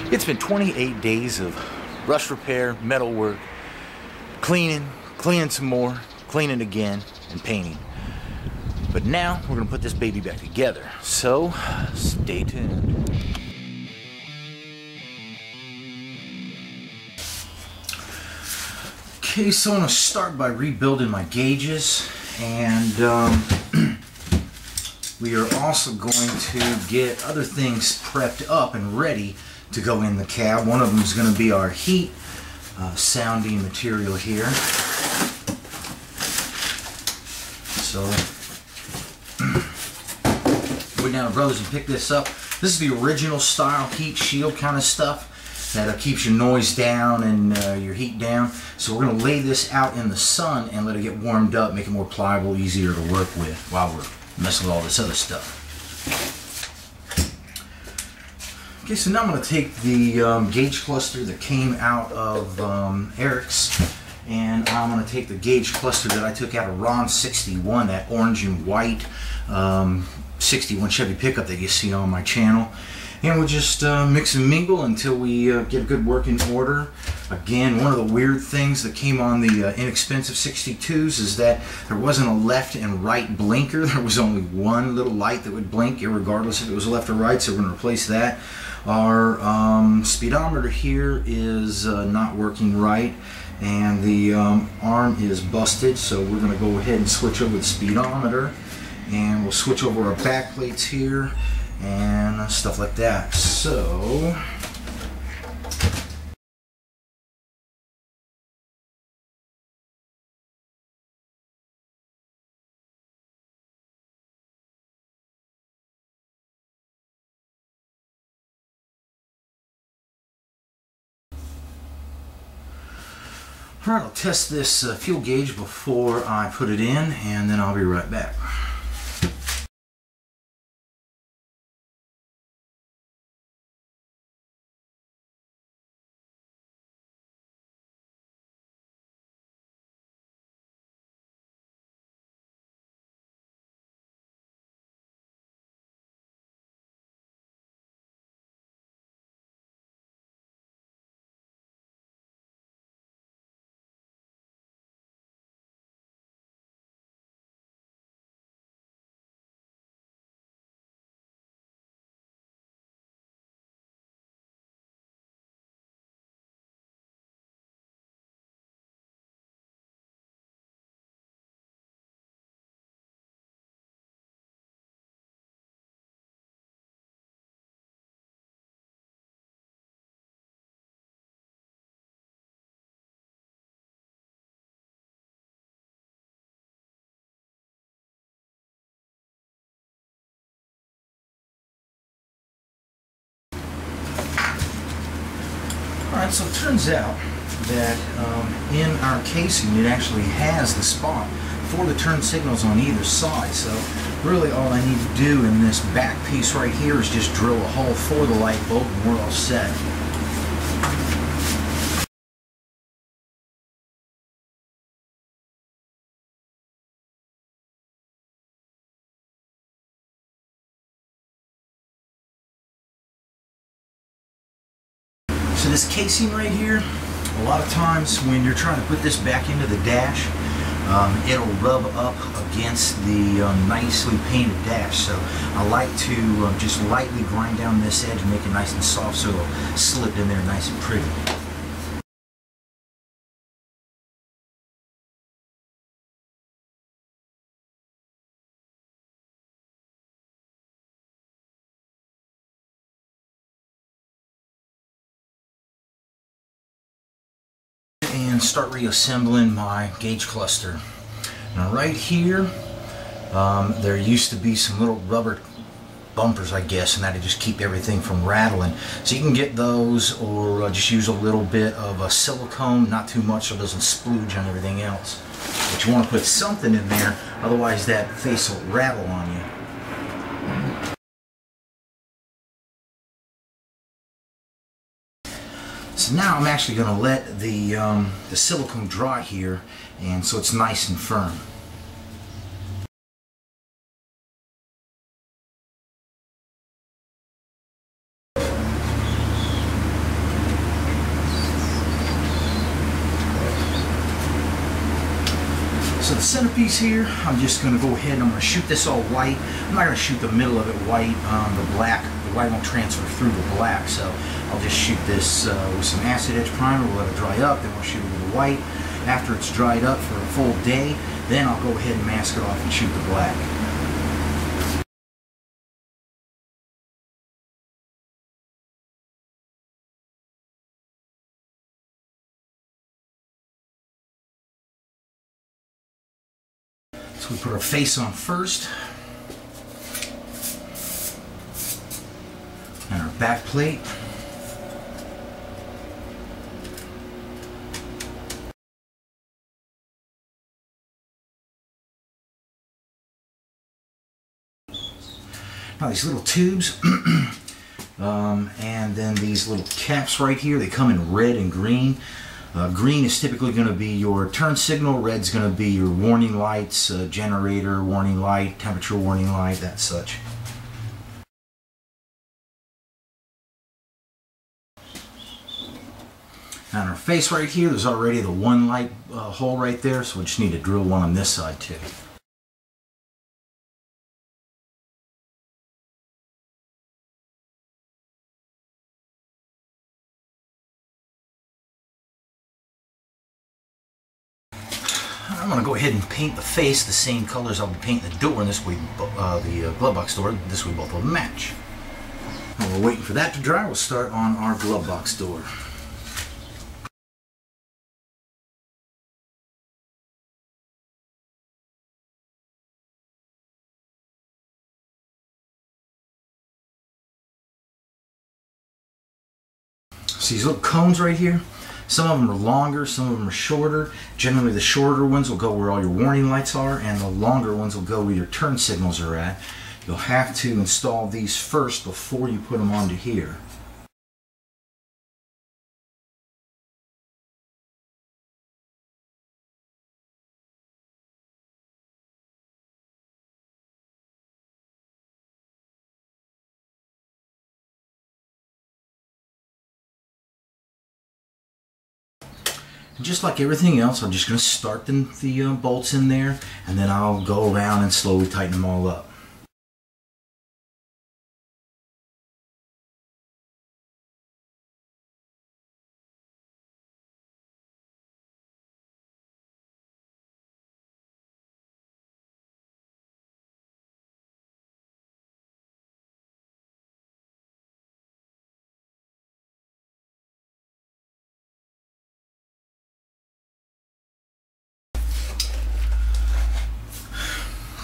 It's been 28 days of rust repair, metal work, cleaning some more, cleaning again, and painting. But now we're gonna put this baby back together, so stay tuned. Okay, so I'm gonna start by rebuilding my gauges, and we are also going to get other things prepped up and ready to go in the cab. One of them is going to be our heat sounding material here. So went down to Brothers and picked this up. This is the original style heat shield kind of stuff that keeps your noise down and your heat down. So we're going to lay this out in the sun and let it get warmed up, make it more pliable, easier to work with while we're messing with all this other stuff. Okay, so now I'm going to take the gauge cluster that came out of Eric's, and I'm going to take the gauge cluster that I took out of Ron's 61, that orange and white 61 Chevy pickup that you see on my channel, and we'll just mix and mingle until we get a good working order. Again, one of the weird things that came on the inexpensive 62s is that there wasn't a left and right blinker. There was only one little light that would blink regardless if it was left or right, so we're going to replace that. Our speedometer here is not working right, and the arm is busted, so we're going to go ahead and switch over the speedometer, and we'll switch over our back plates here and stuff like that. So alright, I'll test this fuel gauge before I put it in, and then I'll be right back. Alright, so it turns out that in our casing it actually has the spot for the turn signals on either side. So really all I need to do in this back piece right here is just drill a hole for the light bulb and we're all set. So this casing right here, a lot of times when you're trying to put this back into the dash, it'll rub up against the nicely painted dash. So I like to just lightly grind down this edge and make it nice and soft so it'll slip in there nice and pretty. And start reassembling my gauge cluster. Now right here, there used to be some little rubber bumpers, I guess, and that'd just keep everything from rattling. So you can get those, or just use a little bit of silicone, not too much so it doesn't splooge on everything else. But you want to put something in there, otherwise that face will rattle on you. So now I'm actually going to let the silicone dry here, and so it's nice and firm. So the centerpiece here, I'm just going to go ahead and I'm going to shoot this all white. I'm not going to shoot the middle of it white. The white won't transfer through the black, so I'll just shoot this with some acid etch primer. We'll let it dry up, then we'll shoot it with the white. After it's dried up for a full day, then I'll go ahead and mask it off and shoot the black. So we put our face on first, and our back plate. Now these little tubes, and then these little caps right here, they come in red and green. Green is typically going to be your turn signal, red's going to be your warning lights, generator warning light, temperature warning light, that such. On our face right here, there's already the one light hole right there, so we just need to drill one on this side too. I'm going to go ahead and paint the face the same colors I'll be painting the door, and this way the glove box door, this way both will match. While we're waiting for that to dry, we'll start on our glove box door. See these little cones right here? Some of them are longer, some of them are shorter. Generally the shorter ones will go where all your warning lights are, and the longer ones will go where your turn signals are at. You'll have to install these first before you put them onto here. Just like everything else, I'm just going to start the bolts in there, and then I'll go around and slowly tighten them all up.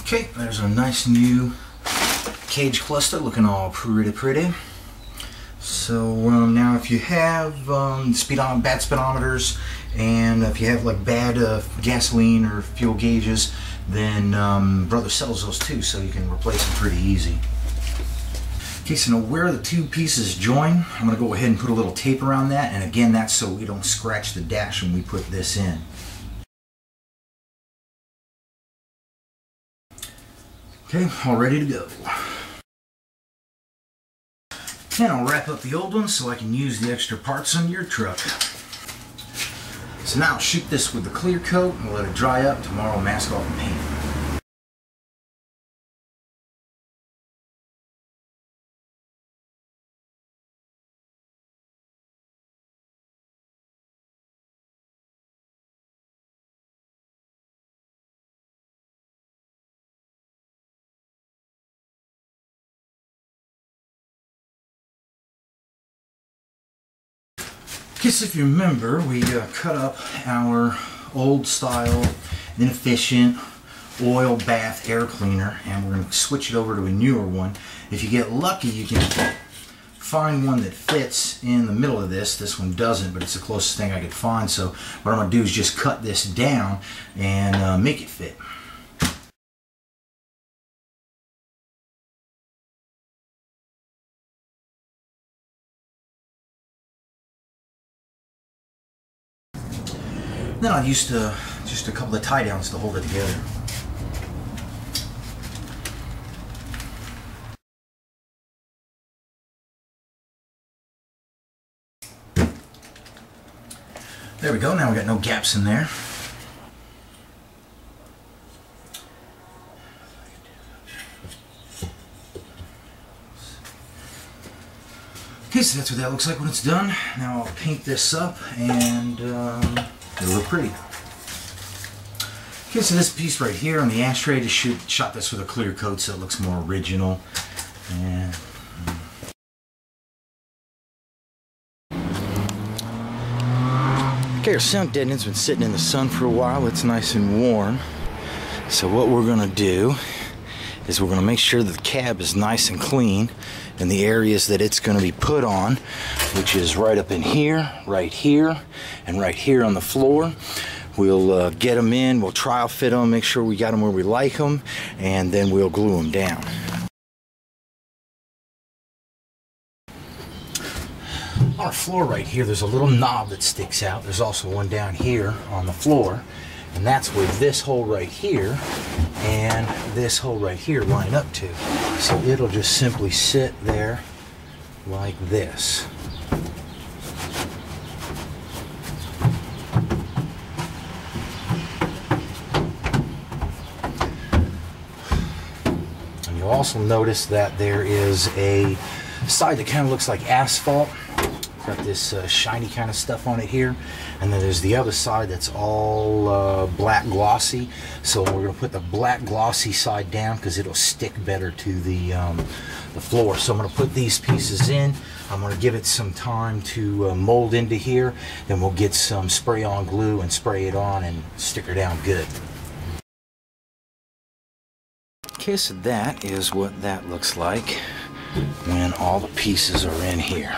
Okay, there's a nice new cage cluster looking all pretty. So now if you have bad speedometers, and if you have like bad gasoline or fuel gauges, then Brother sells those too, so you can replace them pretty easy. Okay, so now where the two pieces join, I'm going to go ahead and put a little tape around that, and again that's so we don't scratch the dash when we put this in. Okay, all ready to go. And I'll wrap up the old one so I can use the extra parts on your truck. So now I'll shoot this with the clear coat and we'll let it dry up. Tomorrow I'll mask off and paint it. Okay, so if you remember, we cut up our old style, inefficient oil bath air cleaner, and we're going to switch it over to a newer one. If you get lucky, you can find one that fits in the middle of this. This one doesn't, but it's the closest thing I could find. So what I'm going to do is just cut this down and make it fit. Then I'll use just a couple of tie downs to hold it together. There we go, now we got no gaps in there. so that's what that looks like when it's done. Now I'll paint this up and it'll look pretty. Okay, so this piece right here on the ashtray, just shot this with a clear coat so it looks more original. And okay, our sound deadening's been sitting in the sun for a while. It's nice and warm. So what we're gonna do is we're gonna make sure that the cab is nice and clean in the areas that it's gonna be put on, which is right up in here, and right here on the floor. We'll get them in, we'll trial fit them, make sure we got them where we like them, and then we'll glue them down. On our floor right here, there's a little knob that sticks out. There's also one down here on the floor, and that's where this hole right here and this hole right here line up to. So it'll just simply sit there like this. And you'll also notice that there is a side that kind of looks like asphalt. Got this shiny kind of stuff on it here, and then there's the other side that's all black glossy. So we're going to put the black glossy side down because it'll stick better to the floor. So I'm going to put these pieces in. I'm going to give it some time to mold into here. Then we'll get some spray-on glue and spray it on and stick her down good. Okay, so that is what that looks like when all the pieces are in here.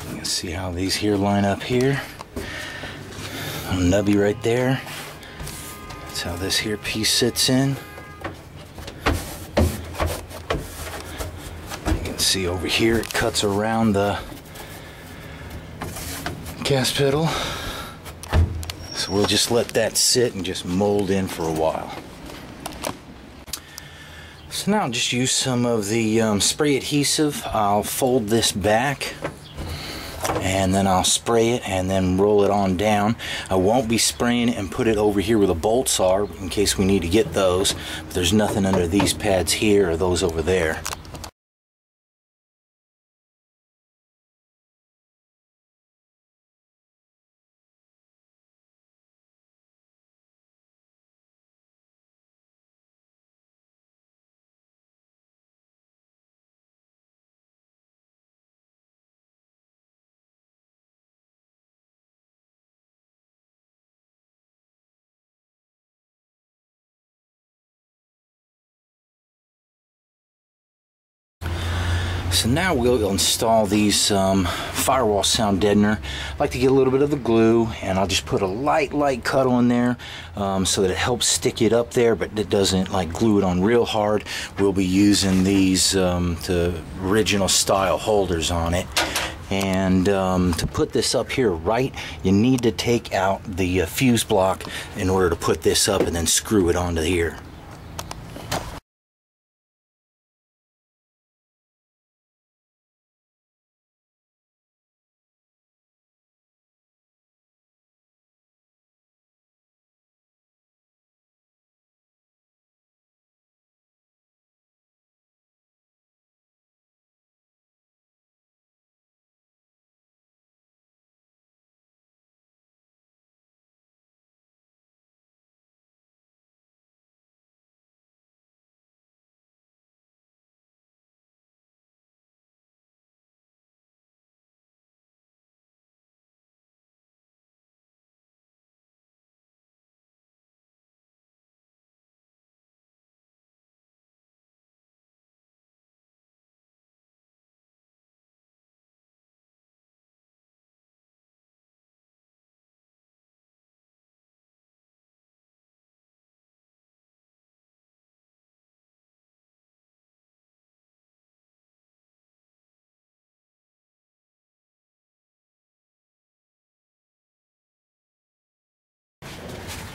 You can see how these here line up here. A nubby right there. That's how this here piece sits in. You can see over here it cuts around the gas pedal. So we'll just let that sit and just mold in for a while. So now I'll just use some of the spray adhesive. I'll fold this back and then I'll spray it and then roll it on down. I won't be spraying it and put it over here where the bolts are in case we need to get those. But there's nothing under these pads here or those over there. So now we'll install these firewall sound deadener. I like to get a little bit of the glue, and I'll just put a light cut on there so that it helps stick it up there, but it doesn't like glue it on real hard. We'll be using these the original style holders on it. And to put this up here right, you need to take out the fuse block in order to put this up and then screw it onto here.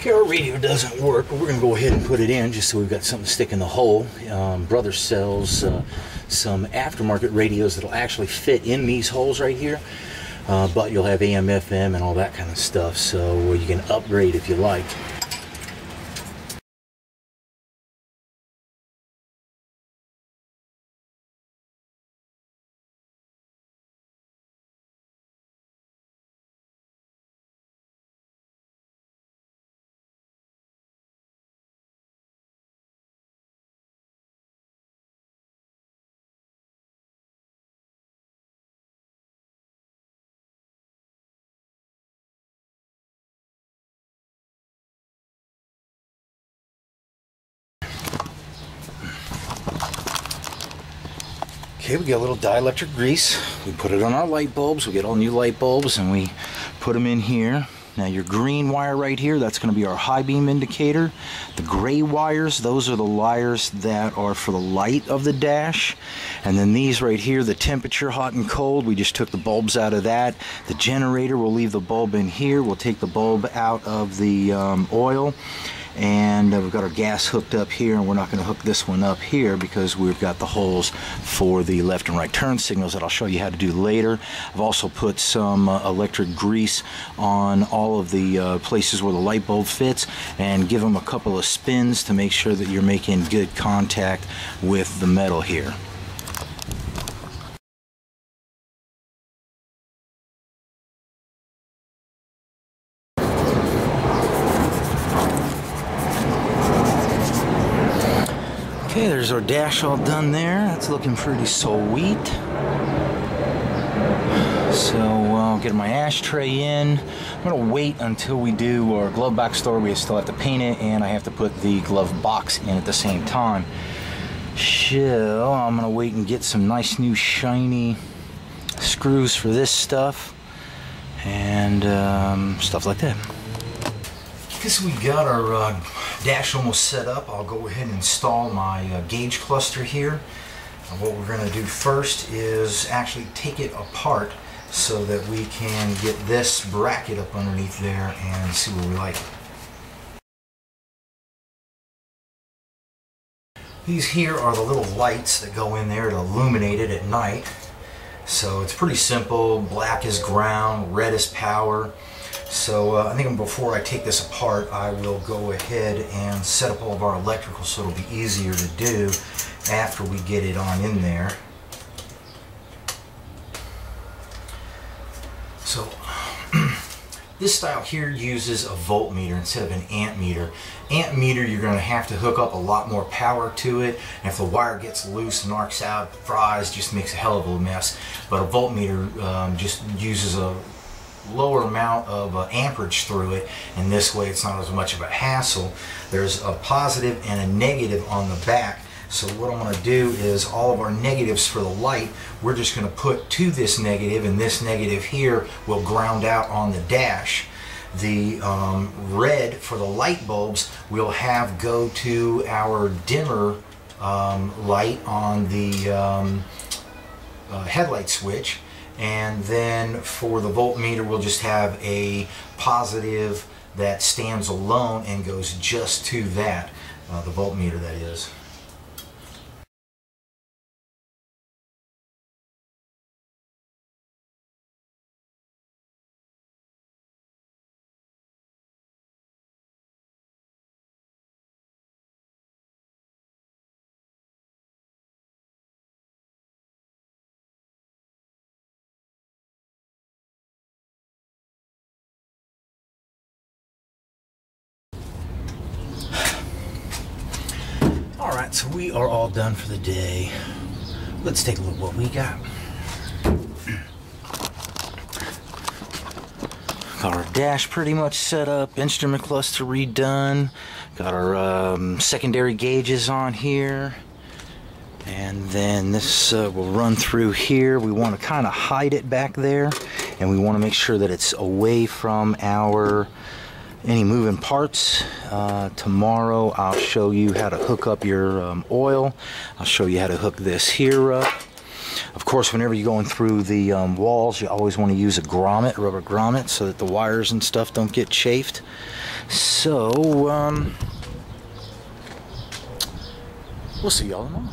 Okay, our radio doesn't work, but we're going to go ahead and put it in just so we've got something to stick in the hole. Brother sells some aftermarket radios that'll actually fit in these holes right here, but you'll have AM, FM, and all that kind of stuff, so you can upgrade if you like. Okay, we got a little dielectric grease. We put it on our light bulbs. We get all new light bulbs and we put them in here. Now your green wire right here, that's going to be our high beam indicator. The gray wires, those are the wires that are for the light of the dash. And then these right here, the temperature, hot and cold, we just took the bulbs out of that. The generator, we'll leave the bulb in here. We'll take the bulb out of the oil. And we've got our gas hooked up here, and we're not going to hook this one up here because we've got the holes for the left and right turn signals that I'll show you how to do later. I've also put some electric grease on all of the places where the light bulb fits and give them a couple of spins to make sure that you're making good contact with the metal here. Okay, there's our dash all done there. That's looking pretty sweet. So I'll get my ashtray in. I'm going to wait until we do our glove box store. We still have to paint it, and I have to put the glove box in at the same time. So I'm going to wait and get some nice new shiny screws for this stuff and stuff like that. Because we got our dash almost set up, I'll go ahead and install my gauge cluster here. And what we're going to do first is actually take it apart so that we can get this bracket up underneath there and see where we like it. These here are the little lights that go in there to illuminate it at night. So it's pretty simple. Black is ground, red is power. So I think before I take this apart, I will go ahead and set up all of our electrical so it'll be easier to do after we get it on in there. So this style here uses a voltmeter instead of an amp meter. Amp meter, you're going to have to hook up a lot more power to it, and if the wire gets loose and arcs out, fries, just makes a hell of a mess. But a voltmeter just uses a lower amount of amperage through it, and this way it's not as much of a hassle. There's a positive and a negative on the back. So what I'm going to do is all of our negatives for the light, we're just going to put to this negative, and this negative here will ground out on the dash. The red for the light bulbs we'll have go to our dimmer light on the headlight switch. And then for the voltmeter, we'll just have a positive that stands alone and goes just to that, the voltmeter that is. Alright, so we are all done for the day. Let's take a look at what we got. Got our dash pretty much set up, instrument cluster redone, got our secondary gauges on here, and then this will run through here. We want to kind of hide it back there, and we want to make sure that it's away from our any moving parts. Tomorrow I'll show you how to hook up your oil. I'll show you how to hook this here up. Of course, whenever you're going through the walls, you always want to use a grommet, rubber grommet, so that the wires and stuff don't get chafed. So we'll see y'all tomorrow.